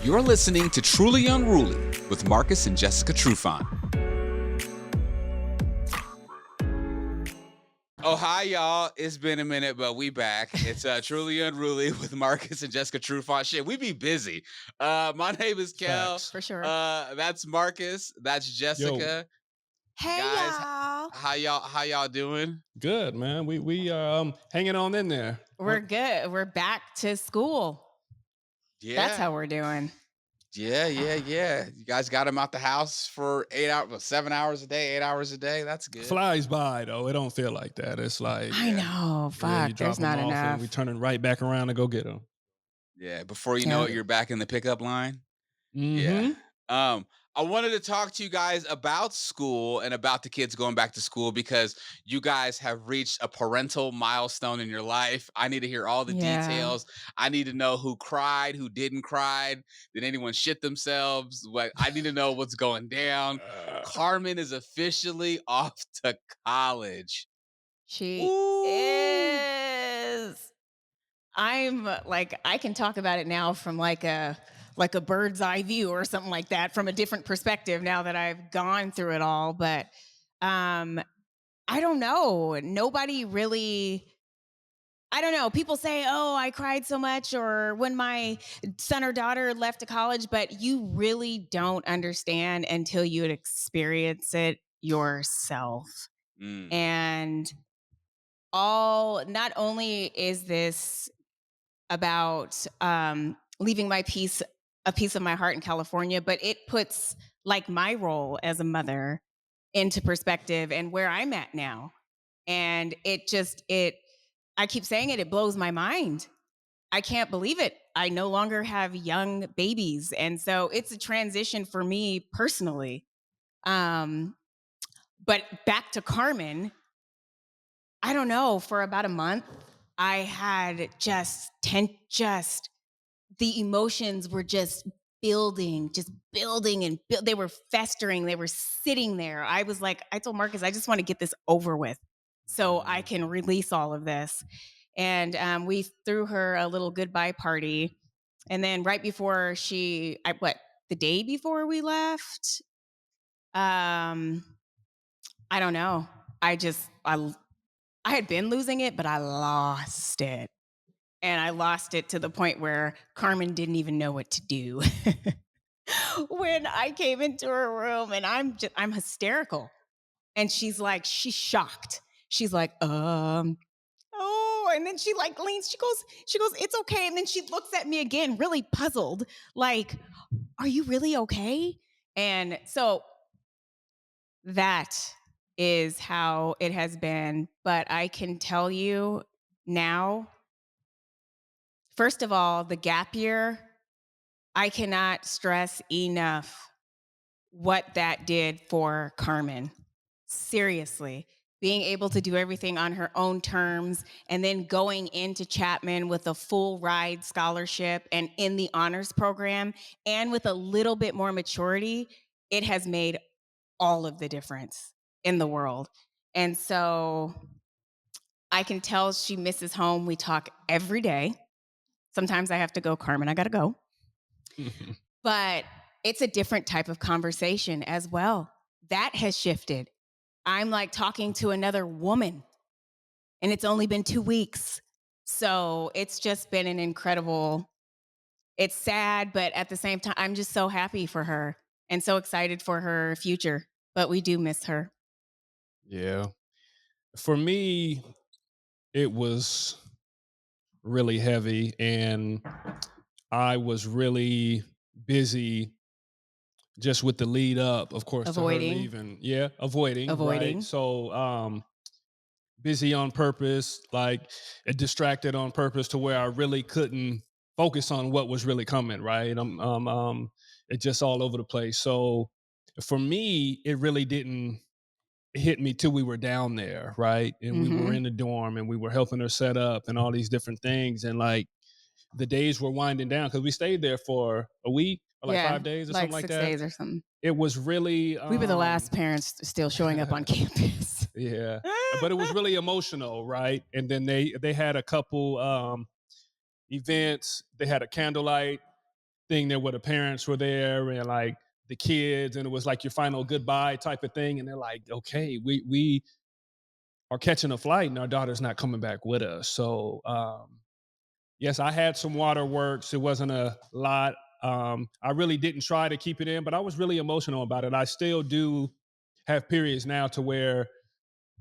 You're listening to Truly Unruly with Marcus and Jessica Trufant. Oh, hi, y'all. It's been a minute, but we back. It's Truly Unruly with Marcus and Jessica Trufant. Shit, we be busy. My name is Kel. Facts. For sure. That's Marcus. That's Jessica. Hey, Guys, y'all. how y'all doing? Good, man. We are hanging on in there. We're good. We're back to school. That's how Yeah. we're doing. Yeah. You guys got him out the house for 8 hours, 7 hours a day, 8 hours a day. That's good. Flies by though. It don't feel like that. It's like I know. yeah, Fuck. you drop There's them not off enough. and we turning right back around to go get them. Yeah. Before you know it, you're back in the pickup line. Mm-hmm. Yeah. I wanted to talk to you guys about school and about the kids going back to school because you guys have reached a parental milestone in your life. I need to hear all the details. I need to know who cried, who didn't cry. Did anyone shit themselves? I need to know what's going down. Carmen is officially off to college. She Ooh. is. I'm like, I can talk about it now from like a bird's eye view or something like that, from a different perspective now that I've gone through it all. But I don't know. Nobody really. I don't know. People say, oh, I cried so much, or when my son or daughter left to college, but you really don't understand until you experience it yourself. Mm. And not only is this about leaving a piece of my heart in California, but it puts like my role as a mother into perspective and where I'm at now. And I keep saying it blows my mind. I can't believe it. I no longer have young babies. And so it's a transition for me personally. But back to Carmen, I don't know, for about a month, I had the emotions were just building and they were festering. They were sitting there. I told Marcus, I just want to get this over with so I can release all of this. And we threw her a little goodbye party. And then right before the day before we left, I don't know. I had been losing it, but I lost it. And I lost it to the point where Carmen didn't even know what to do. When I came into her room, and I'm hysterical. And she's shocked. She's like, oh, and then she leans, she goes, it's okay. And then she looks at me again, really puzzled, like, are you really okay? And so that is how it has been. But I can tell you now, first of all, the gap year, I cannot stress enough what that did for Carmen. Seriously. Being able to do everything on her own terms and then going into Chapman with a full ride scholarship and in the honors program and with a little bit more maturity, it has made all of the difference in the world. And so I can tell she misses home. We talk every day. Sometimes I have to go, Carmen, I got to go. But it's a different type of conversation as well. That has shifted. I'm like talking to another woman, and it's only been 2 weeks. So it's just been an incredible, it's sad, but at the same time, I'm just so happy for her and so excited for her future. But we do miss her. Yeah. For me, it was really heavy, and I was really busy just with the lead up, of course, to her leaving. Yeah, avoiding. Right? So busy on purpose, like distracted on purpose to where I really couldn't focus on what was really coming, right? It's just all over the place. So for me, it really didn't hit me till we were down there, right? And we were in the dorm and we were helping her set up and all these different things. And like the days were winding down because we stayed there for a week or like 5 days or something like 6 that. days or something. It was really we were the last parents still showing up on campus. Yeah, but it was really emotional, right? And then they had a couple events. They had a candlelight thing there where the parents were there and like the kids, and it was like your final goodbye type of thing. And they're like, okay, we are catching a flight and our daughter's not coming back with us. So yes, I had some waterworks. It wasn't a lot. I really didn't try to keep it in, but I was really emotional about it. I still do have periods now to where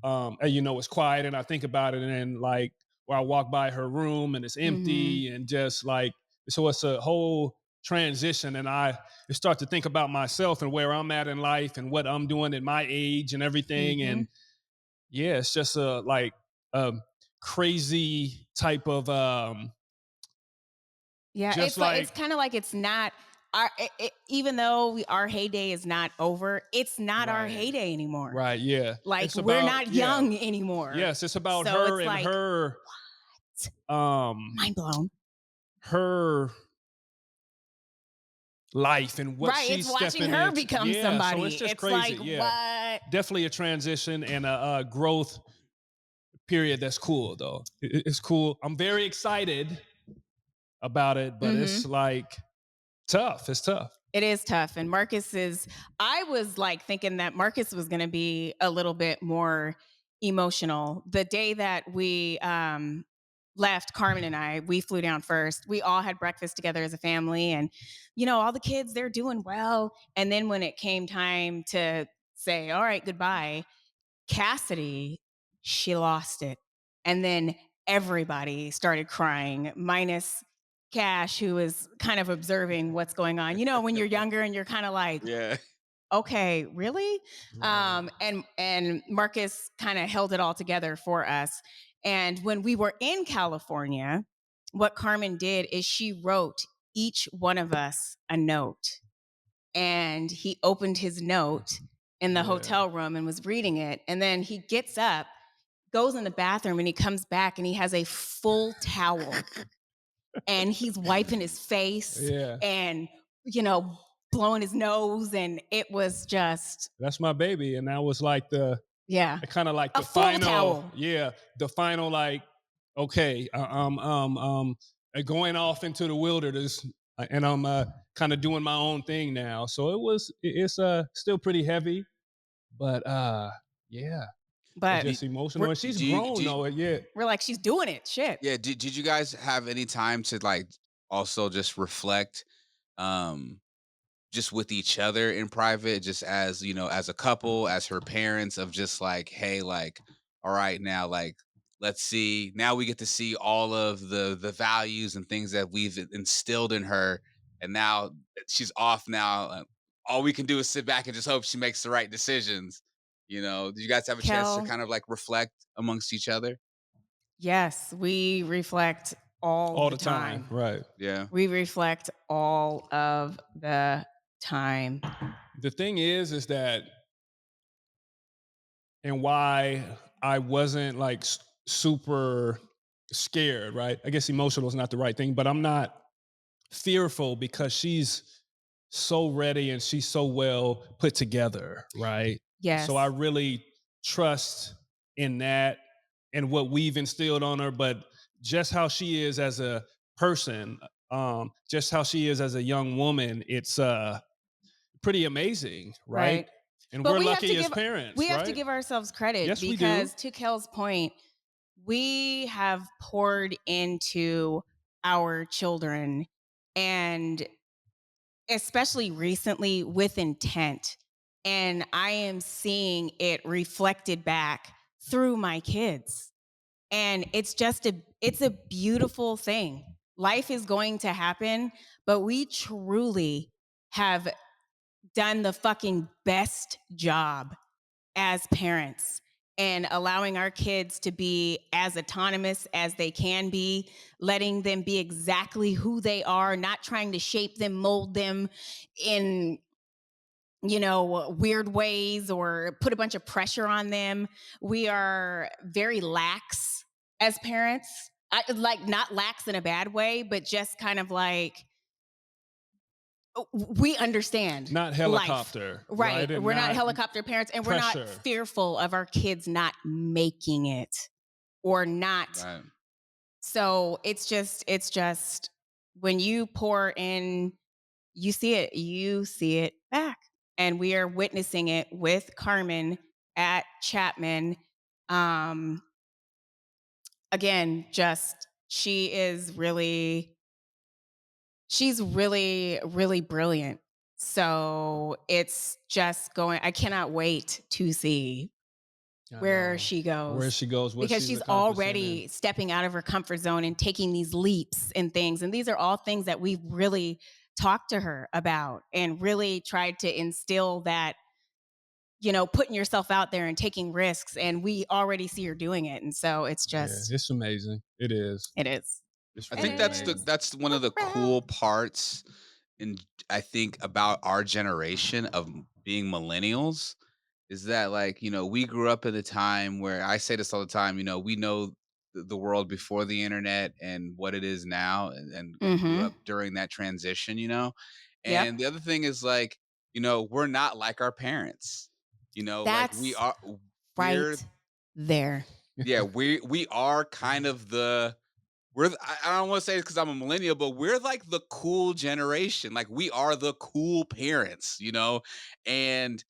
and, it's quiet and I think about it, and then like where I walk by her room and it's Mhm. empty and just like, so it's a whole transition, and I start to think about myself and where I'm at in life and what I'm doing at my age and everything. And Mhm. yeah, it's just a like a crazy type of Yeah, just it's like kind of like it's not even though our heyday is not over, it's not our right, heyday anymore. right, yeah. Like It's we're about, not yeah, young anymore. yes, it's about So her it's and like um mind blown. her life and what Right, it's she's watching stepping her into. become Yeah, so somebody. it's just It's crazy. like Yeah, what? definitely a transition and a growth period that's cool though. It's cool. I'm very excited about it, but it's Mhm. like tough. It's tough. It is tough. And I was like thinking that Marcus was going to be a little bit more emotional. The day that we left, Carmen and we flew down first. We all had breakfast together as a family. And, all the kids, they're doing well. And then when it came time to say, all right, goodbye, Cassidy, she lost it. And then everybody started crying, minus Cash, who was kind of observing what's going on. When you're younger and you're kind of like, Yeah. okay, really? Right. And Marcus kind of held it all together for us. And when we were in California, what Carmen did is she wrote each one of us a note, and he opened his note in the Yeah. hotel room and was reading it. And then he gets up, goes in the bathroom, and he comes back and he has a full towel and he's wiping his face Yeah. and, you know, blowing his nose. And it was just, That's my baby. And that was like yeah, kind of like a the full final, towel. yeah, the final like, okay, going off into the wilderness, and I'm kind of doing my own thing now. So it's still pretty heavy, but yeah, it's But Did, just emotional. we're, And she's do you grown do you, though. Yeah, we're like, she's doing it. Shit. yeah, did you guys have any time to like also just reflect um just with each other in private, just as as a couple, as her parents, of just like, hey, like, all right, now, like, let's see, now we get to see all of the values and things that we've instilled in her, and now she's off now, all we can do is sit back and just hope she makes the right decisions. Do you guys have a chance to Kel, kind of like reflect amongst each other? yes, we reflect all all the the time, time. right? Yeah. We reflect all of the time. The thing is that, and why I wasn't like super scared, right? I guess emotional is not the right thing, but I'm not fearful because she's so ready and she's so well put together, right? So I Yes, really trust in that and what we've instilled on her, but just how she is as a person, just how she is as a young woman, it's pretty amazing, right? right. And But we're we have to lucky as give we parents, have to right? give ourselves credit Yes, we do. because to Kel's point, we have poured into our children, and especially recently with intent. And I am seeing it reflected back through my kids. And it's a beautiful thing. Life is going to happen, but we truly have done the fucking best job as parents and allowing our kids to be as autonomous as they can be, letting them be exactly who they are, not trying to shape them, mold them in, weird ways or put a bunch of pressure on them. We are very lax as parents. Like not lax in a bad way, but just kind of like we understand Not life. helicopter, right? Right. And We're not not helicopter parents and we're not pressure. fearful of our kids not making it or not. Right. So it's just when you pour in you see it back. And we are witnessing it with Carmen at Chapman. Um, Again, just she's really, really brilliant. So it's just going, I cannot wait to see I where know she where goes she goes, what because she's she's accomplishing, and already stepping out of her comfort zone and taking these leaps and things. And these are all things that we've really talked to her about and really tried to instill that, putting yourself out there and taking risks. And we already see her doing it. And so it's yeah, just, it's amazing. It is. it is. It's I It think really is. amazing. that's one of the cool parts in I think about our generation of being millennials is that like, we grew up at a time where I say this all the time, we know the world before the internet and what it is now and grew Mm-hmm. up during that transition, you know. Yep. And the other thing is like, we're not like our parents. Like That's we're right there. yeah, we are kind of I don't want to say it because I'm a millennial, but we're like the cool generation. Like we are the cool parents, and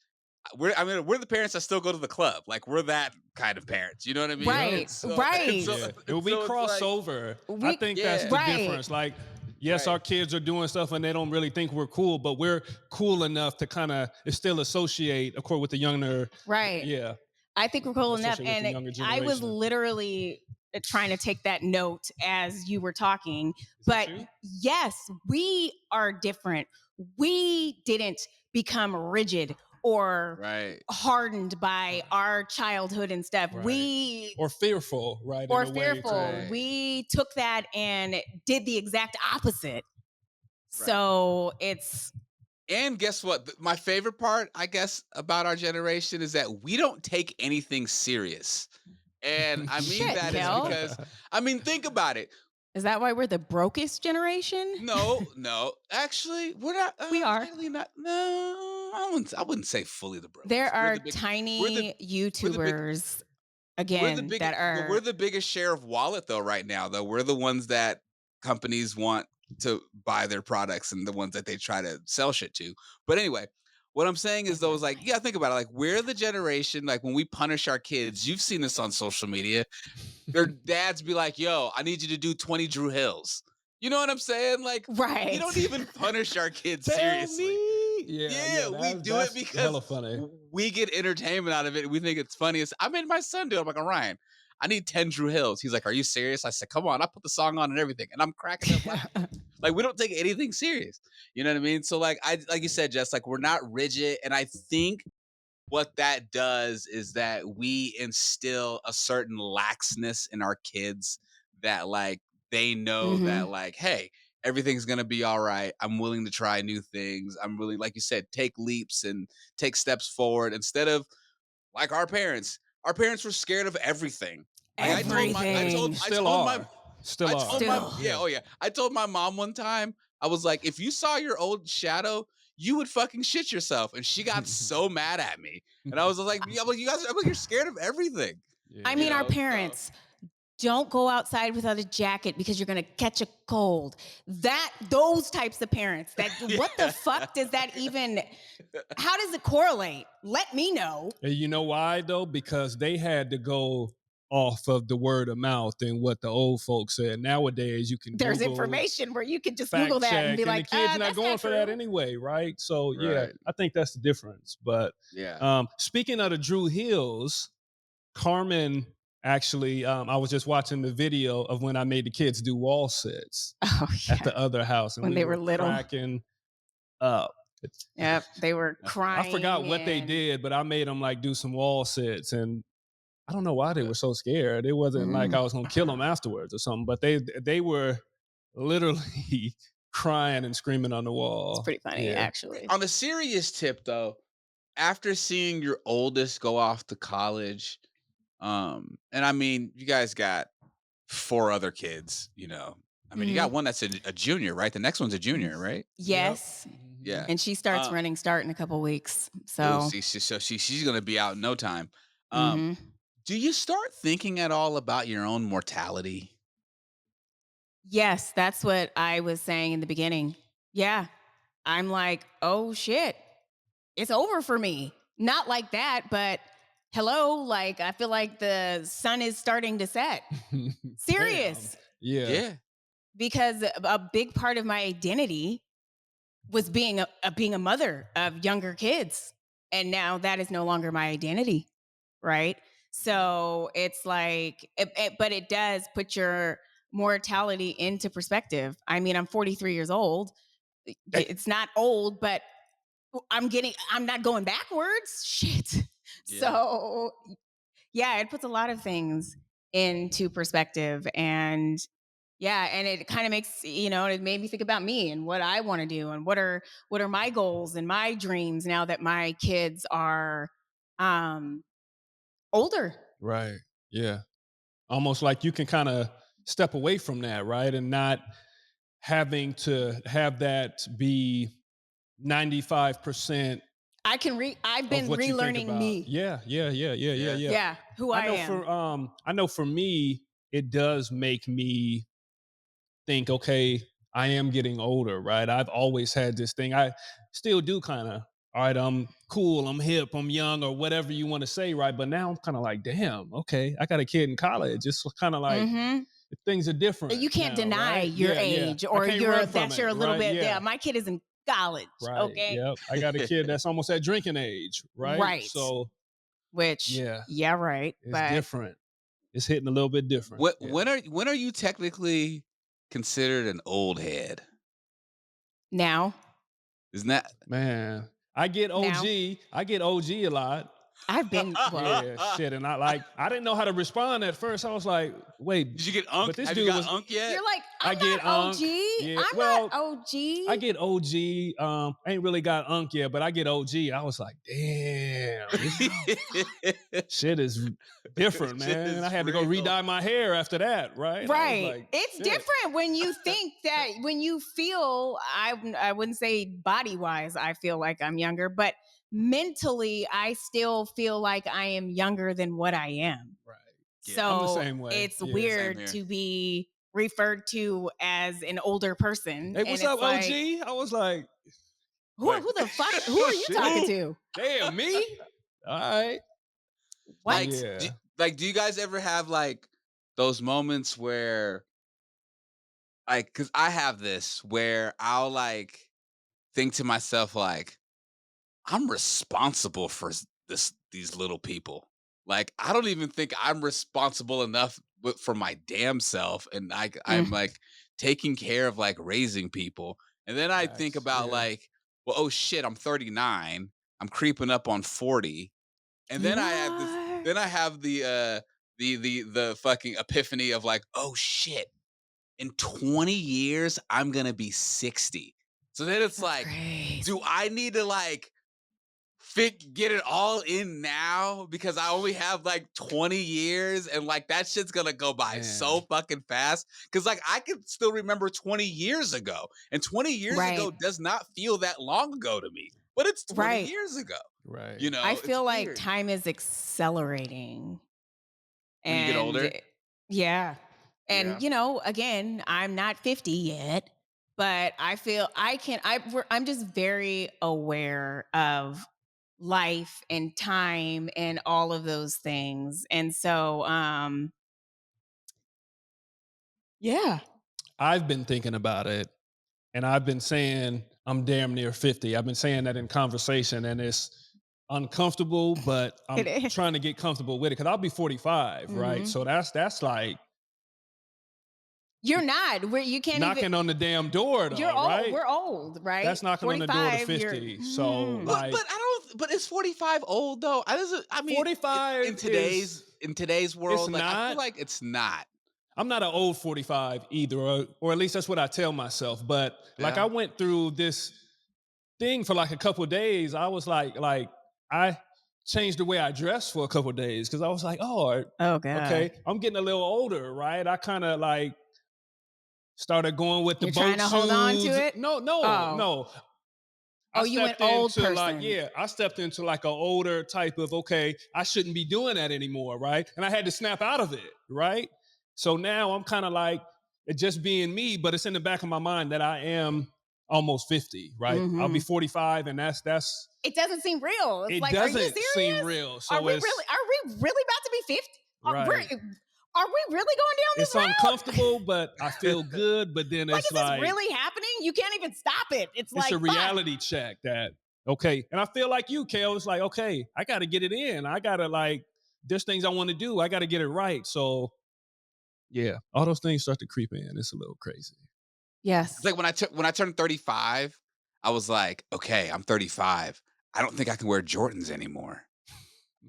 we're the parents that still go to the club. Like we're that kind of parents. You know what I mean? Yep. Right. Right. Yeah, it will And be so it's like, crossover. I We think that's the yeah, right. difference. Like, yes, right, our kids are doing stuff and they don't really think we're cool, but we're cool enough to kind of still associate, of course, with the younger. Right. Yeah, I think we're cool enough. associate with the And younger I was generation. literally trying to take that note as you were talking. Is that But you? yes, we are different. We didn't become rigid or right, hardened by Right. our childhood and stuff. Right. We Or fearful, right? In or a way, fearful. too. right, We took that and did the exact opposite. right. So it's And guess what? My favorite part, I guess, about our generation is that we don't take anything serious. And I mean shit, that is Kel. because, I mean, think about it. Is that why we're the brokest generation? No, no. Actually, we're not We are. technically not. No, I wouldn't say fully the There brokest. We're are the big we're the tiny we're the big YouTubers we're the again biggest that but we're are the biggest share of wallet though right now though. We're the ones that companies want to buy their products and the ones that they try to sell shit to. But anyway, what I'm saying is though is like, exactly. yeah, think about it. Like we're the generation, like when we punish our kids, you've seen this on social media. Their dads be like, "Yo, I need you to do 20 Drew Hills." You know what I'm saying? Like, we Right. don't even punish our kids Tell seriously. me. Yeah, yeah, Yeah, we do it that's because hella funny. we get entertainment out of it. We think it's funny. I made my son do it. I'm like, Ryan, I need 10 Drew Hills. He's like, Are you serious? I said, Come on. I put the song on and everything. And I'm cracking up laughing. Like, we don't take anything serious. You know what I mean? So, like you said, Jess, like, we're not rigid. And I think what that does is that we instill a certain laxness in our kids that like they know hmm that like hey, everything's going to be all right. I'm willing to try new things. I'm really, like you said, take leaps and take steps forward instead of like our parents were scared of everything. Like I told my I And told Everything. I still told my are. Still I are. told my Still. yeah, Yeah. oh yeah. I told my mom one time, I was like, if you saw your old shadow, you would fucking shit yourself. And she got so mad at me. And I was like, yeah, I'm like, you guys, I'm like, you're scared of everything. I Yeah. mean, our So parents don't go outside without a jacket because you're going to catch a cold. Those types of parents, that what the yeah. fuck does that even, how does it correlate? Let me know. And you know why though? Because they had to go off of the word of mouth and what the old folks said. Nowadays, you can There's Google, information where you can just Google fact that and be check, and the like, kids not that's going not for that true. anyway, right? So yeah, Right. I think that's the difference. But Yeah. speaking of the Drew Hills, Carmen actually, I was just watching the video of when I made the kids do wall sits Oh, at yeah. the other house, and When we they were were little. cracking up. Yep. They were I forgot crying what they and did, but I made them like do some wall sits, and I don't know why they Uh, were so scared. It wasn't like mm, I was gonna kill them afterwards or something, but they were literally crying and screaming on the it's wall. pretty funny, Yeah. actually. on a serious tip though, after seeing your oldest go off to college, and I mean, you guys got four other kids, I mean, you got Mhm. one that's a junior, right? The next one's a junior, right? Yep. Yes. Mhm. Yeah. And she starts Uh, running start in a couple weeks. oh, So, see, she's gonna be out in no time. Um, mhm. do you start thinking at all about your own mortality? Yes, that's what I was saying in the beginning. Yeah. I'm like, oh shit, it's over for me. Not like that, but hello, like I feel like the sun is starting to set. Damn. Serious. Yeah. Yeah. Because a big part of my identity was being a mother of younger kids. And now that is no longer my identity, right? So it's like but it does put your mortality into perspective. I mean, I'm 43 years old. Eh, It's not old, but I'm not going backwards. Shit. Yeah. So yeah, it puts a lot of things into perspective. And yeah, and it kind of makes, it made me think about me and what I want to do and what are my goals and my dreams now that my kids are um older. Right. Yeah. Almost like you can kind of step away from that, right? And not having to have that be 95% I've of been what you think relearning about. me. Yeah, yeah, yeah, yeah, yeah, Yeah. yeah. Yeah, who I am. I know for me, it does make me think, okay, I am getting older, right? I've always had this thing. I still do kind of, all right, I'm cool, I'm hip, I'm young, or whatever you want to say, right? But now I'm kind of like, damn, okay, I got a kid in college. It's kind of like Mhm. things are different You can't now, deny right? your Yeah, yeah. age I or can't your run from that's it, your little right? bit. Yeah, Yeah, my kid is in college, right. okay? Yep. I got a kid that's almost at drinking age, right? Right. So, Which, yeah, yeah, right. it's But different. It's hitting a little bit different. What Yeah. when are you technically considered an old head? now, Isn't that Man, I get now OG. I get OG a lot. I've been well. Yeah, shit. And I didn't know how to respond at first. I was like, Did wait, you get but unk? this Have you dude got was, unk yet? You're like, I get I'm not unk. OG. Yeah. I'm not Well, I OG. get OG. I ain't really got unk yet, but I get OG. I was like, damn, this shit is different, Shit man. I is had to go real. re-dye my hair after that, right? I was Right. like, It's shit. different when you think that when you feel I wouldn't say body wise I feel like I'm younger, but mentally I still feel like I am younger than what I am. Right. Yeah. I'm the So same way. it's Yeah. Same weird here. to be referred to as an older person. Hey, And what's up, it's like, OG? I was like, Like who the fuck, who are you talking who? to? damn, me? All right. So Like What? do, yeah. do you guys ever have like those moments where like cuz I have this where I'll like think to myself like I'm responsible for these little people. Like I don't even think I'm responsible enough for my damn self, and I'm Mm, like taking care of like raising people. And then I think Facts. about Yeah. like, well, oh shit, I'm 39. I'm creeping up on 40, and then you I have this. are. Then I have the fucking epiphany of like, oh shit, in 20 years I'm gonna be 60. So then it's That's like, do crazy. I need to like get it all in now because I only have like 20 years and like that shit's gonna go by Man. so fucking fast. Cause like I can still remember 20 years ago, and 20 years Right. ago does not feel that long ago to me, but it's 20 Right. years ago. You Right. I know, it's feel like weird time is accelerating. when you get And older. yeah. And Yeah. again, I'm not 50 yet, but I feel I'm just very aware of life and time and all of those things. And so yeah. I've been thinking about it and I've been saying I'm damn near 50. I've been saying that in conversation and it's uncomfortable, but It I'm is. trying to get comfortable with it because I'll be 45, right? Mhm. So that's like You're not where you can't even knocking on the damn door you're though, old. right? We're old, right? That's knocking on the door to 45, you're 50. So mhm. But like I don't. But is 45 old though? I doesn't. I mean, 45 is in today's it's world, like I feel not. like it's not. I'm not an old 45 either, or at least that's what I tell myself. But like I Yeah. went through this thing for like a couple of days. I was like I changed the way I dressed for a couple of days because I was like, oh, Oh god. okay, I'm getting a little older, right? I kind of like started going with the You're trying boat to hold on to shoes. it? No, no, Oh. no. I Oh, you went stepped old into like, person. yeah, I stepped into like an older type of, okay, I shouldn't be doing that anymore, right? And I had to snap out of it, right? So now I'm kind of like it just being me, but it's in the back of my mind that I am almost 50, right? I'll be Mhm. 45, and that's It doesn't seem real. It's it like, are you doesn't seem serious? real. Are So we it's really? Are we really about to be 50? right. Are we really going down It's this road? uncomfortable, but I feel good. But then Like, it's is this like really happening? You can't even stop it. It's it's like, a fine. reality check that okay. And I feel like you, Kale. It's like, okay, I gotta get it in. I gotta like there's things I want to do. I gotta get it right. So yeah, all those things start to creep in. It's a little crazy. It's Yes. like when I turned 35, I was like, okay, I'm 35. I don't think I can wear Jordans anymore.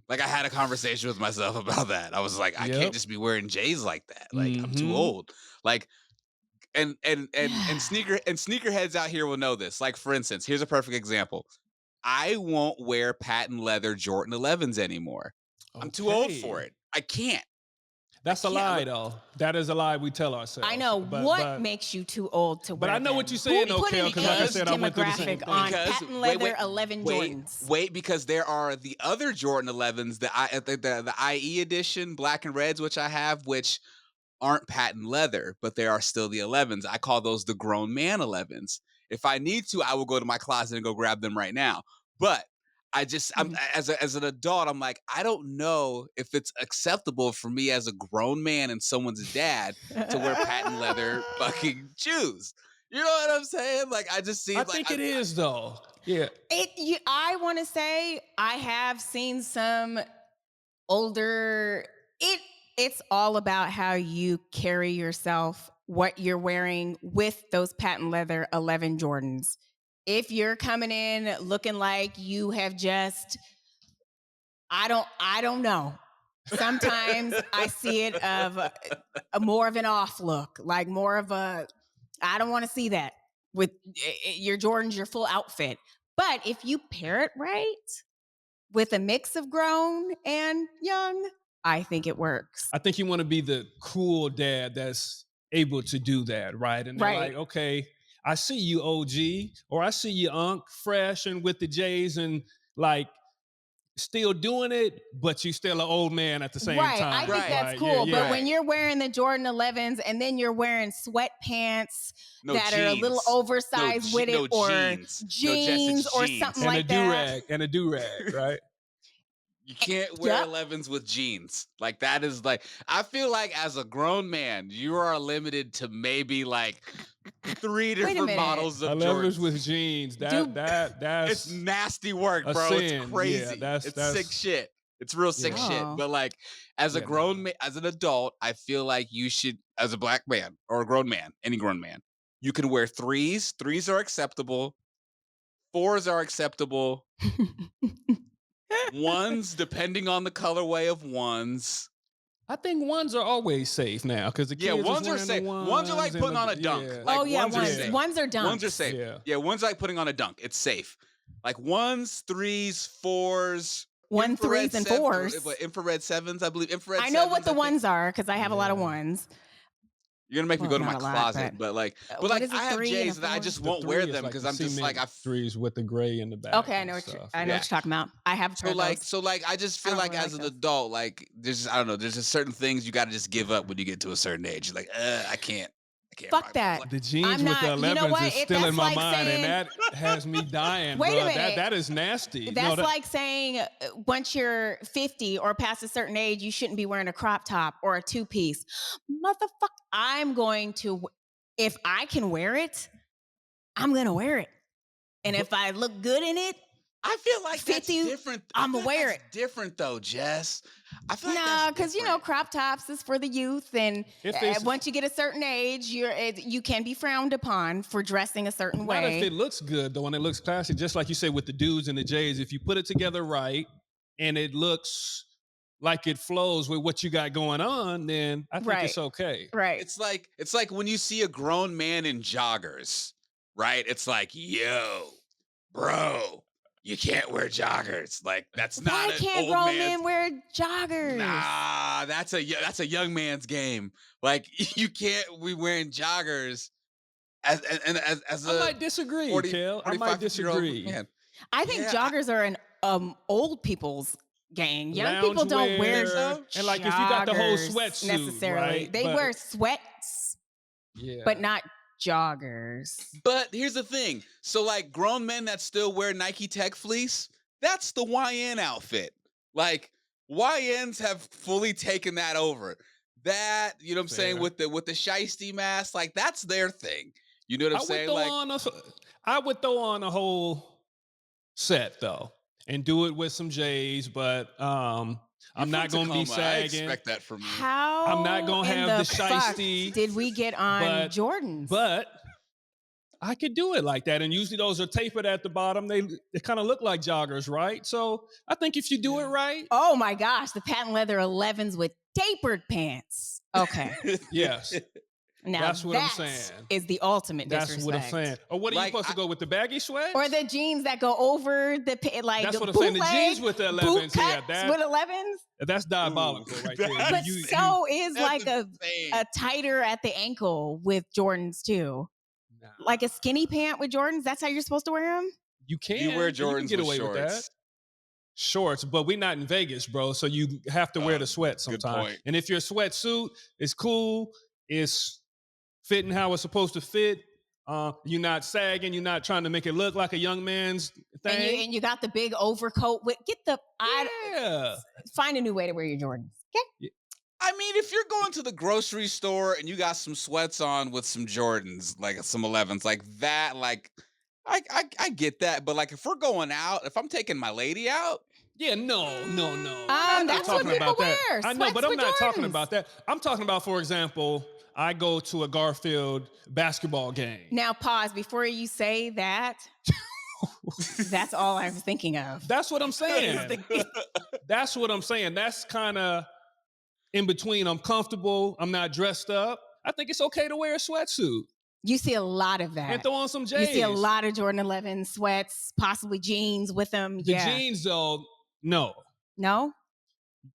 Like I had a conversation with myself about that. I was like, I can't Yep. just be wearing J's like that. Like I'm too Mm-hmm. old. Like and sneakerheads out here will know this. Like for instance, here's a perfect example. I won't wear patent leather Jordan 11s anymore. I'm too old for Okay. it. I can't. I That's a can't. lie, though. That is a lie we tell I ourselves. know But what but makes you too old to but I wear know what them. you're Who saying, though, put Kale, an because like I age because said, I went through the same demographic on thing. because patent wait, leather 11 wait, Jordans? wait, because there are the other Jordan 11s, the IE edition, black and reds, which I have, which aren't patent leather, but they are still the 11s. I call those the grown man 11s. If I need to, I will go to my closet and go grab them right now. But I'm Mhm. as an adult, I'm like, I don't know if it's acceptable for me as a grown man and someone's dad to wear patent leather fucking shoes. You know what I'm saying? Like, I just I see like think it is, though. Yeah. I want to say I have seen some older it it's all about how you carry yourself, what you're wearing with those patent leather 11 Jordans. If you're coming in looking like you have just I don't know. Sometimes I see it of a more of an off look, like more of a I don't want to see that with your Jordans, your full outfit. But if you pair it right with a mix of grown and young, I think it works. I think you want to be the cool dad that's able to do that, right? And they're Right. like, okay, I see you, OG, or I see you, Unc, fresh and with the J's and like still doing it, but you still an old man at the same Right. I time, think Right, that's right? Yeah, cool. But yeah, when right. you're wearing the Jordan 11s and then you're wearing sweatpants No that are a little jeans. oversized with it No or jeans. No, Jess, it's jeans or something jeans. and a like do that. rag, and a do rag, right? You can't wear Yep. 11s with jeans. Like that is like I feel like as a grown man, you are limited to maybe like three Wait a different minute. models of 11s Jordans. with jeans. Do It's That's nasty work, a bro. It's sin. Yeah, crazy. It's sick that's shit. It's real sick yeah, shit. oh. But like as a yeah, nah. grown man, as an adult, I feel like you should, as a black man or a grown man, any grown man, you can wear threes. Threes are acceptable. Fours are acceptable. Ones, depending on the colorway of ones. I think ones are always safe now because the Yeah, kids is ones are wearing the safe. Ones are ones like and putting on the a dunk. yeah, Oh Like yeah, ones are ones. yeah, safe. Ones are Ones are dunks. safe. yeah. Yeah, ones are like putting on a dunk. It's safe. Like ones, threes, fours, One threes and fours. infrared sevens, I believe. Infrared I know what sevens, the I think. ones are because I have a lot of Yeah. ones. You're gonna make me Well, go to my not a lot, closet, but but what like is a I have three and a J's that I four? just The won't wear three is them like because the I'm just like cement threes with the gray in the back Okay, and stuff. I know yeah. what you're talking about. I have a pair of those. So like I just I feel don't like really as like an those. adult, like there's just I don't know, there's just certain things you got to just give up when you get to a certain age. You're like, I can't Fuck rock that. that. Like, The I'm jeans with the not. You know 11s is what? still in That's my like mind, and saying. that has me dying, Wait a bro. That minute. that is nasty. No, That's that like saying once you're 50 or past a certain age, you shouldn't be wearing a crop top or a two piece. Motherfucker, I'm going to. If I can wear it, I'm gonna wear it. And but if I look good in it, I feel like that's 50, different. I I'm feel gonna like wear that's it. different though, Jess. I feel like that's Nah, because different. crop tops is for the youth, and if it's once you get a certain age, you can be frowned upon for dressing a certain not if way. it looks good though, and it looks classy, just like you say with the dudes and the J's, if you put it together right and it looks like it flows with what you got going on, then I think Right, it's okay. right. It's like when you see a grown man in joggers, right? It's like, yo, bro, you can't wear joggers. Like that's not Why an can't old grown man's. men wear joggers? Nah, that's a young man's game. Like you can't be wearing joggers as I a might disagree, 40, Kel. I might 45, 50 year old disagree. man. I think Yeah, joggers are an old people's gang. Young people don't you wear think Loungewear, so? and like if you got the whole joggers sweatsuit, necessarily. right? They But wear sweats, but yeah, not joggers. But here's the thing. So like grown men that still wear Nike Tech fleece, that's the YN outfit. Like YNs have fully taken that over. That, you know what I'm saying, Fair. with the shiesty mask, like that's their thing. You know what I'm I would saying? throw Like on a, I would throw on a whole set though, and do it with some J's. But you're I'm from not gonna be Tacoma. I sagging. expect that from you. I'm not How gonna in have the the fuck shiesty, did we get on but Jordans? but I could do it like that. And usually those are tapered at the bottom. They kind of look like joggers, right? So I think if you do it Yeah. right, Oh my gosh, the patent leather 11s with tapered pants. Okay. yes, Now that's what I'm that saying. is the ultimate That's what I'm disrespect. saying. Or what are you Like supposed to go with the baggy sweats? Or the jeans that go over the like That's what I'm saying. The bootleg, jeans with the boot 11s, yeah, cuts with 11s. that's ooh, diabolical right there. But You so is that's like insane. a tighter at the ankle with Jordans too. nah, Like a skinny pant with Jordans. That's how you're supposed to wear them. you You wear can Jordans get with away with that. shorts. Shorts, but we're not in Vegas, bro. So you have to wear the sweat Good sometime. point. And if your sweatsuit is cool, it's fitting how it's supposed to fit. You're not sagging. You're not trying to make it look like a young man's thing. And you got the big overcoat with Yeah. find a new way to wear your Jordans. Okay. I mean, if you're going to the grocery store and you got some sweats on with some Jordans, like some 11s, like that, like I get that. But like if we're going out, if I'm taking my lady out, Yeah, no. I'm not That's what talking people about that. wear. I know, Sweats but I'm with not talking Jordans. about that. I'm talking about, for example, I go to a Garfield basketball game. Now pause before you say that. That's all I was thinking of. That's what I'm saying. That's what I'm saying. That's kind of in between. I'm comfortable. I'm not dressed up. I think it's okay to wear a sweatsuit You see a lot of and that. throw on some J's. You see a lot of Jordan 11 sweats, possibly jeans with them. The Yeah. jeans, though, no. No?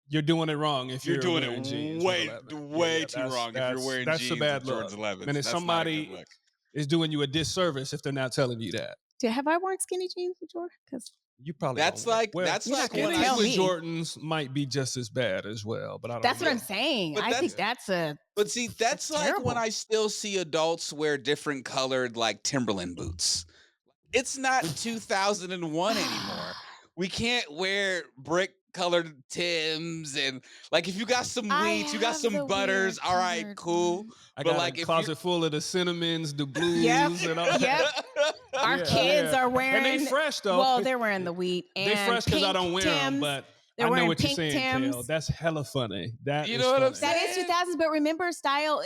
You're doing it wrong if you're you're doing wearing jeans. it with way 11. way too wrong if you're wearing that's a jeans bad with look. Jordans 11s. And if That's not a good somebody look. is doing you a disservice if they're not telling you that. Have I worn skinny jeans with Jordan? Because You probably That's don't wear- like well, that's you're not like gonna when skinnies I tell with me. Jordans might be just as bad as well, but I don't that's know. what I'm saying. But I think that's- that's a But see, that's like when terrible. I still see adults wear different colored like Timberland boots. It's not 2001 anymore. We can't wear brick colored Tims and like if you got some I wheats, you got have the some butters, weird all right, colored cool. one. I But got like a if closet full of the cinnamons, the blues, Yep, and all yep. Our Yeah, kids yeah. are And wearing. they fresh though. Well, they're wearing the wheat and They fresh because I pink don't wear them, Tims. but They're I know wearing what you're pink saying, Kale. Tims. That's hella funny. That You is know what I'm funny. That saying? is 2000s, but remember, style.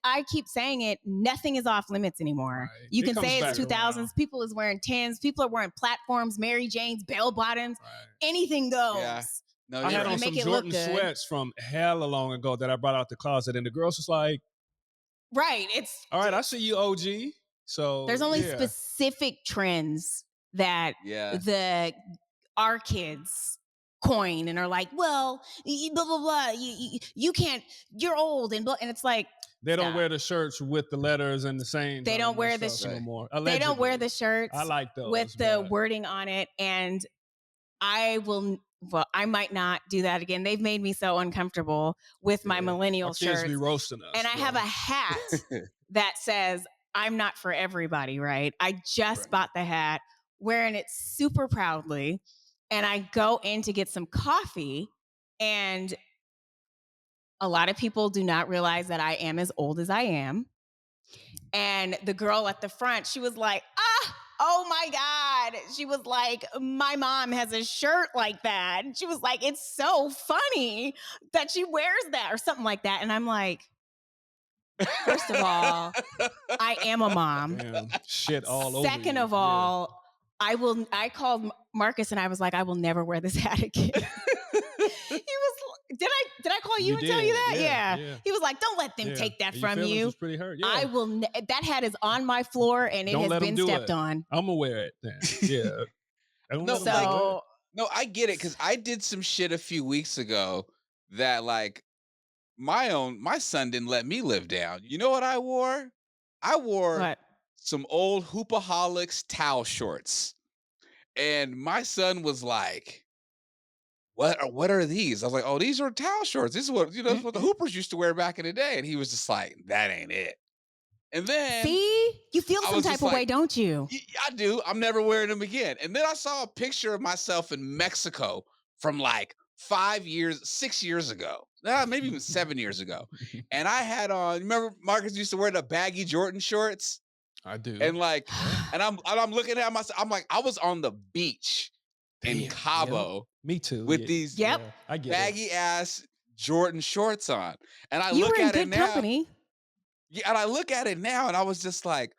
I keep saying it. Nothing is off limits anymore. Right. You It can comes say it's back 2000s. around. People is wearing Tims. People are wearing platforms, Mary Janes, bell bottoms. Right. Anything goes. Yeah. No, I you're had You on right. make some it look Jordan good. sweats from hella long ago that I brought out the closet, and the girls was like, Right. It's "All right, I see you, OG." So there's only yeah. specific trends that Yeah. our kids coin and are like, well, blah blah blah. You can't. You're old and blah. And it's like They don't stop. wear the shirts with the letters and the sayings. They on don't them wear and the stuff Right. no more. They don't wear the Allegedly. shirts I like those with the but- wording on it. And I will, well, I might not do that again. They've made me so uncomfortable with my Yeah. millennial Our kids shirts. be roasting us. And I have a hat that says, I'm not for everybody, right? I just Right. bought the hat, wearing it super proudly. And I go in to get some coffee. And a lot of people do not realize that I am as old as I am. And the girl at the front, she was like, oh my God. She was like, my mom has a shirt like that. And she was like, it's so funny that she wears that or something like that. And I'm like, first of all, I am a mom. Damn, shit all over. Second you. of all, I called Marcus and I was like, I will never wear this hat again. He was, did I call you and tell you that? Yeah. He was like, don't let them take that Your from feelings you. was pretty hurt. Yeah. I will, that hat is on my floor and it Don't has let 'em been do stepped it. on. I'm gonna wear it then. Yeah. Don't No, let 'em do it. So, No, I get it because I did some shit a few weeks ago that like my son didn't let me live down. You know what I wore? I wore what? some old Hoopaholics towel shorts. And my son was like, what are these? I was like, oh, these are towel shorts. This is what, this is what the Hoopers used to wear back in the day. And he was just like, that ain't it. And then See? You feel I some was just type of way, like, don't you? I do. I'm never wearing them again." And then I saw a picture of myself in Mexico from like 5 years, 6 years ago, maybe even 7 years ago. And I had on, remember Marcus used to wear the baggy Jordan shorts? I do. And like, Yep. and I'm looking at myself, I'm like, I was on the beach in Damn. Yep. Cabo Me too. with Yeah. these Yep. Yeah. I get it. baggy ass Jordan shorts on. And I You were look in at it good now, company. yeah, and I look at it now, and I was just like,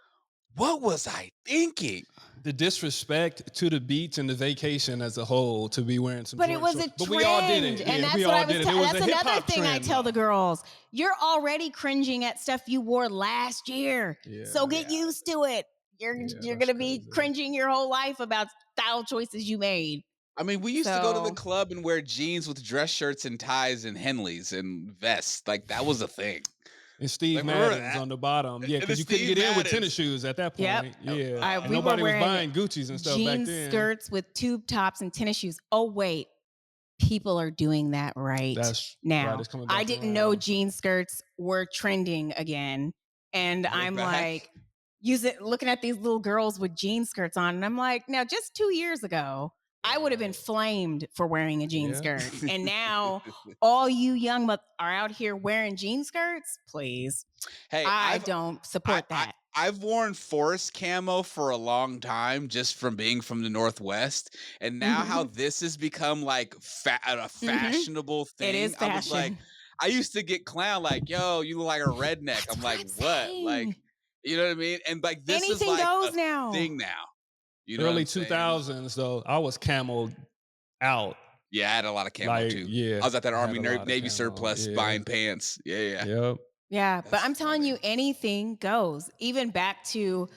what was I thinking? The disrespect to the beach and the vacation as a whole to be wearing some But it Jordan was a shorts. But we all did trend. it. And Yeah, we that's what all I was did it. It was a that's hip another hop thing I trend, tell the though. girls. You're already cringing at stuff you wore last year. So Yeah. get used to it. Yeah, You're that's gonna be crazy. cringing your whole life about style choices you made. I mean, we used to go to the So club and wear jeans with dress shirts and ties and Henleys and vests. Like that was a thing. And Steve Like remember Madden's that? on the bottom. Yeah, And the because you couldn't Steve get in with tennis Maddens. shoes at that yep. point. Yeah. And We were nobody was wearing buying Gucci's and stuff back jean then. skirts with tube tops and tennis shoes. Oh, wait. People are doing that right That's right. now. It's coming I back didn't know around. jean skirts were trending again. And They're I'm back. like, looking at these little girls with jean skirts on. And I'm like, now, just 2 years ago, I would have been Right. flamed for wearing a jean Yeah. skirt. And now all you young are out here wearing jean skirts. Please. Hey, I don't support that. I've worn forest camo for a long time just from being from the Northwest. And now how Mhm. this has become like a Mhm. fashionable It thing. is I was like, fashion. I used to get clown like, yo, you look like a redneck. That's I'm what like, I'm what? Like, saying. you know what I mean? And like this is Anything like a goes now. thing now. You know what Early I'm saying? 2000s, though, I was camoed out. Yeah, I had a lot of camo Like, too. I yeah, was at that I had Army a lot of Navy camo. surplus Yeah. buying pants. Yeah, yeah. Yep. Yeah, but That's I'm telling funny. you, anything goes. Even back to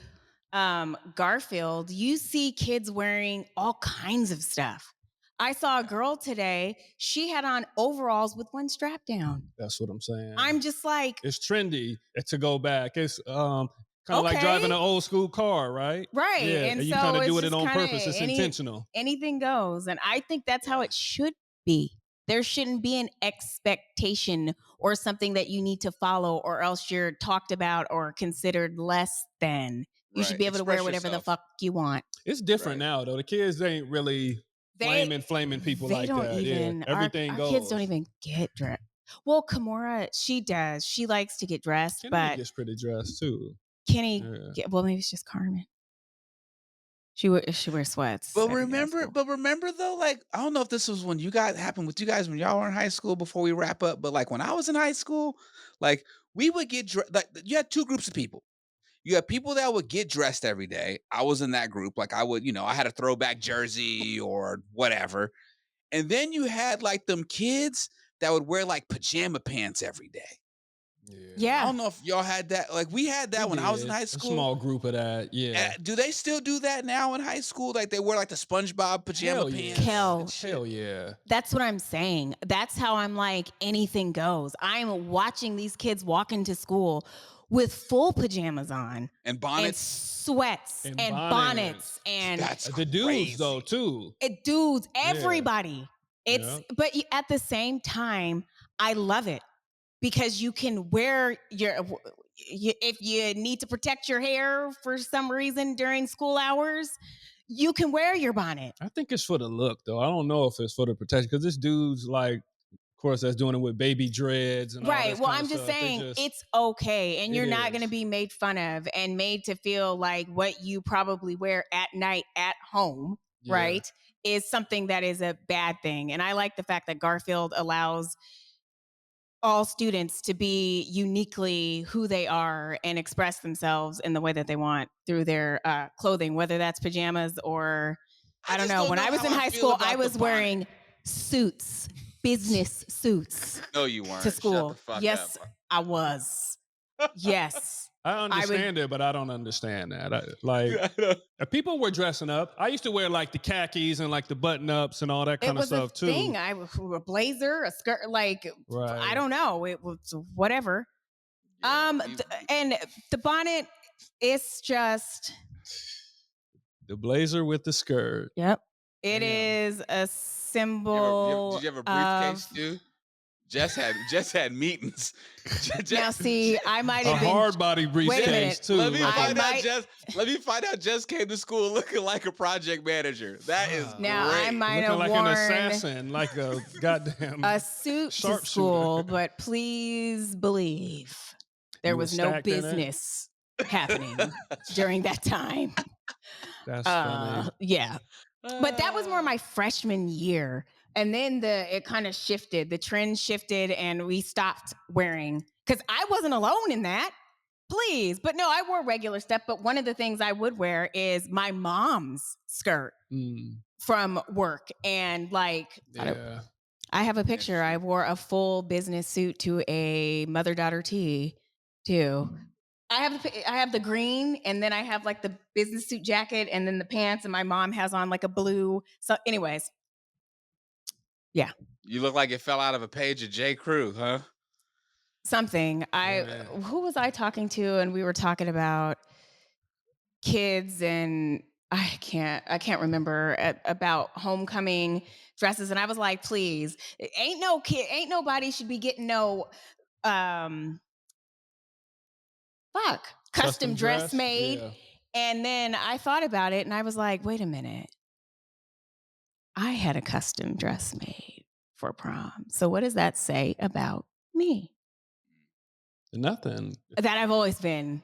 Garfield, you see kids wearing all kinds of stuff. I saw a Yeah. girl today, she had on overalls with one strap down. That's what I'm saying. I'm just like, It's trendy to go back. It's kind of like driving okay, an old school car, right? right. Yeah, And and you so kind of it's do it just on kind of purpose. It's intentional. anything goes. And I think that's how Yeah. it should be. There shouldn't be an expectation or something that you need to follow, or else you're talked about or considered less than. You should Right. be able to wear Express whatever the yourself. fuck you want. It's different Right. now, though. The kids ain't really They flaming people they like don't that. Yeah, even everything our kids don't goes. even get dressed. Well, Kimura, she does. She likes to get dressed, Kenny but gets pretty dressed too. Kenny, Yeah. well, maybe it's just Carmen. She wears sweats every day at school. But remember though, like I don't know if this was when you guys happened with you guys when y'all were in high school before we wrap up, but like when I was in high school, like we would like you had two groups of people. You had people that would get dressed every day. I was in that group. Like I would, I had a throwback jersey or whatever. And then you had like them kids that would wear like pajama pants every day. I Yeah. Yeah. don't know if y'all had that. Like we had We that when I was in did high a school. small group of that. Yeah. Do they still do that now in high school? Like they wear like the SpongeBob pajama Hell pants yeah. and Kel, shit. Hell yeah. that's what I'm saying. That's how I'm like, anything goes. I'm watching these kids walk into school with full pajamas on And and bonnets. sweats And and bonnets bonnets. and That's The dudes though crazy. too. dudes, Yeah. everybody. Yeah. But at the same time, I love it because you can wear if you need to protect your hair for some reason during school hours, you can wear your bonnet. I think it's for the look though. I don't know if it's for the protection because this dude's like, of course, that's doing it with baby dreads and all Right. this Well, kind of I'm just stuff. They saying just, it's okay. And it you're not going to is. be made fun of and made to feel like what you probably wear at night at home, Yeah. right, is something that is a bad thing. And I like the fact that Garfield allows all students to be uniquely who they are and express themselves in the way that they want through their clothing, whether that's pajamas or I I don't just know. don't When know I was how in I high feel school, I about the was bonnet. wearing suits, business suits No, you to weren't. Shut the school. fuck up. Yes, I was. Yes. I I would. understand it, but I don't understand that. People were dressing up. I used to wear like the khakis and like the button ups and all that It kind of was a stuff too. thing. A blazer, a skirt, like I Right. don't know. It was whatever. Yeah, And the bonnet, it's just The blazer with the skirt. yep. It Damn. is a did symbol you have a briefcase of too? Jess had meetings. Now, Jess, see, I might A have been. hard body Wait a briefcase minute. too. I might. Let me find out Jess came to school looking like a project manager. That is Fuck. Now, I great. might Looking have like an worn assassin, like a goddamn a suit to sharpshooter. school, but please believe there You were was no stacked in it. business happening during that time. That's funny. Yeah. But that was more Ah. my freshman year. And then it kind of shifted. The trend shifted and we stopped wearing because I wasn't alone in that. Please. But no, I wore regular stuff. But one of the things I would wear is my mom's skirt Mm, from work. And like yeah. I have a picture. I Interesting. wore a full business suit to a mother-daughter tea too. I have the green, and then I have like the business suit jacket, and then the pants, and my mom has on like a blue. So, anyways, yeah, You look like it fell out of a page of J. Crew, huh? something. Man. Who was I talking to, and we were talking about kids, and I can't remember about homecoming dresses, and I was like, please, ain't nobody should be getting no um custom Custom dress dress? made. Yeah. And then I thought about it and I was like, wait a minute. I had a custom dress made for prom. So what does that say about me? Nothing. That I've always been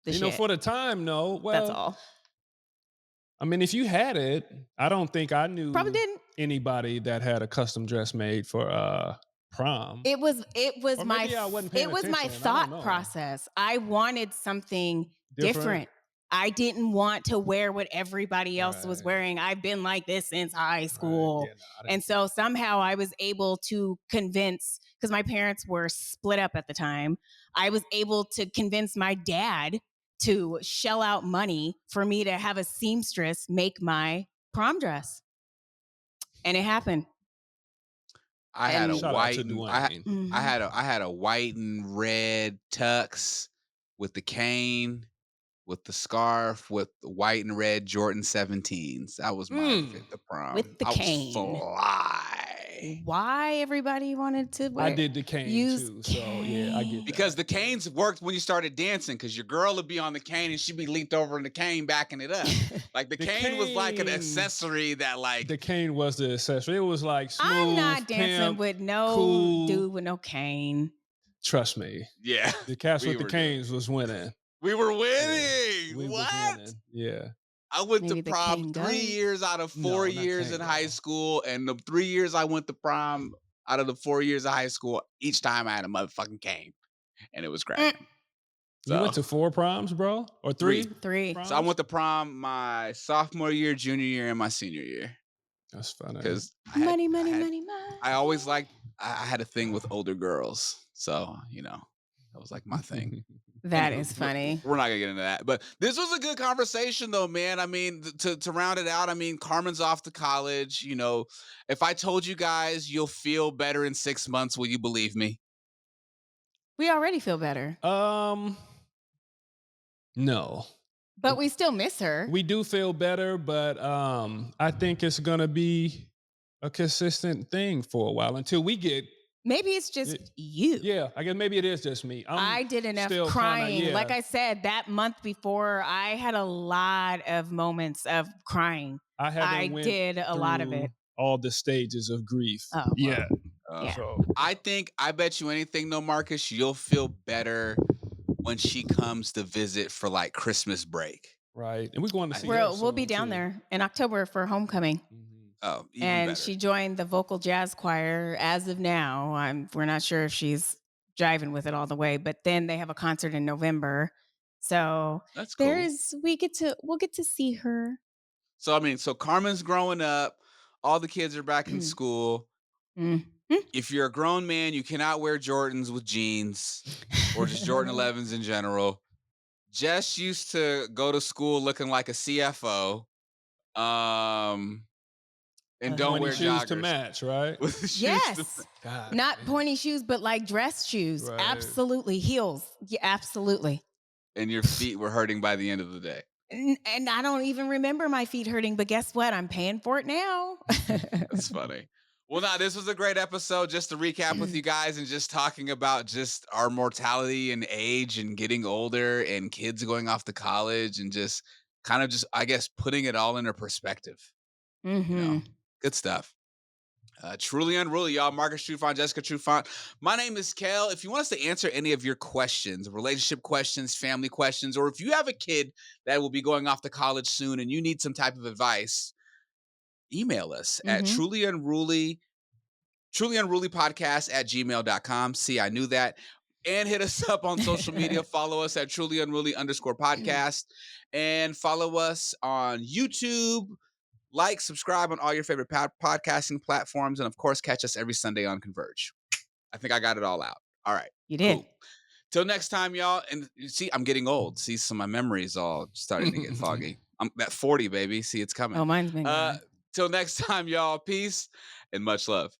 the You know, shit. for the time, no. That's Well, all. I mean, if you had it, I don't think I Probably knew didn't. anybody that had a custom dress made for prom. It was Or my maybe I wasn't paying it was my attention. I don't thought know. process. I wanted something Different. different. I didn't want to wear what everybody else was Right. wearing. I've been like this since high Right. school. Yeah, no, I And didn't. so somehow I was able to convince, because my parents were split up at the time, I was able to convince my dad to shell out money for me to have a seamstress make my prom dress. And it happened. I had a And Shout out to white and Dwayne. mhm. I had a white and red tux with the cane, with the scarf, with the white and red Jordan 17s. That was my Mm, fit to prom. With the I was cane. fly. Why everybody wanted to I wear did the cane use too. So yeah, I get cane? Because that. the Yeah. canes worked when you started dancing, because your girl would be on the cane and she'd be leaned over in the cane backing it up. Like the The cane was like an cane, accessory that the like cane was the accessory. It was like I'm smooth, not dancing pimp, with no cool. dude with no cane. Trust me. yeah, The cats we with the were doing. canes was winning. We were Yeah. winning. We was What? winning. Yeah. I went to Maybe the prom cane 3 goes. years out of 4 No, not years in cane high go. school, and the 3 years I went to prom out of the 4 years of high school, each time I had a motherfucking cane, and it was Mm, cracking. You So, went to 4 proms, bro? Or 3 3. three. So I proms? went to prom my sophomore year, junior year, and my senior year That's funny. because Money, money, money, money. I always liked I had a thing with older girls, so, that was, like, my thing. That Anywho, is funny. we're not gonna get into that. But this was a good conversation, though, man. I mean, to round it out, I mean, Carmen's off to college. If I told you guys you'll feel better in 6 months, will you believe me? We already feel better, um, no. but we still miss her. We do feel better, but I think it's gonna be a consistent thing for a while until we get Maybe it's just it, you. yeah, I guess maybe it is just me. I'm I did enough still kind of crying. Like yeah. I said, that month before, I had a lot of moments of crying. I I haven't went did a lot of through it. all the stages of grief Oh, yet. well, Uh, yeah. So I bet you anything, though, Marcus, you'll feel better when she comes to visit for like Christmas break. right, and we're going to I see her We'll be soon down too. there in October for homecoming. Mhm. Oh, even And better. she joined the vocal jazz choir. As of now, we're not sure if she's driving with it all the way, but then they have a concert in November. So That's cool. we'll get to see her. So I mean, so Carmen's growing up. All the kids are back in Mm. school. Mhm. If you're a grown man, you cannot wear Jordans with jeans or just Jordan 11s in general. Jess used to go to school looking like a CFO. Um, and don't Pointy wear shoes to joggers match, right? with the shoes. Yes. God, Not damn. pointy shoes, but like dress shoes. Right. Absolutely. Heels. Yeah, absolutely. And your feet were hurting by the end of the day. And I don't even remember my feet hurting, but guess what? I'm paying for it now. That's funny. Well, now this was a great episode just to recap with you guys and just talking about just our mortality and age and getting older and kids going off to college and just kind of just, I guess, putting it all into perspective. You know, Mhm. good stuff. Truly unruly, y'all. Marcus Trufant, Jessica Trufant. My name is Kel. If you want us to answer any of your questions, relationship questions, family questions, or if you have a kid that will be going off to college soon and you need some type of advice, email us at Mhm. truly unruly podcast at gmail.com. See, I knew that. And hit us up on social media. Follow us at truly unruly underscore podcast and follow us on YouTube. Like, subscribe on all your favorite podcasting platforms. And of course, catch us every Sunday on Converge. I think I got it all out. All right, You did. cool. Till next time, y'all. And you see, I'm getting old. See, so my memory's all starting to get foggy. I'm at 40, baby. See, it's coming. Oh, mine's been Uh, gone. till next time, y'all. Peace and much love.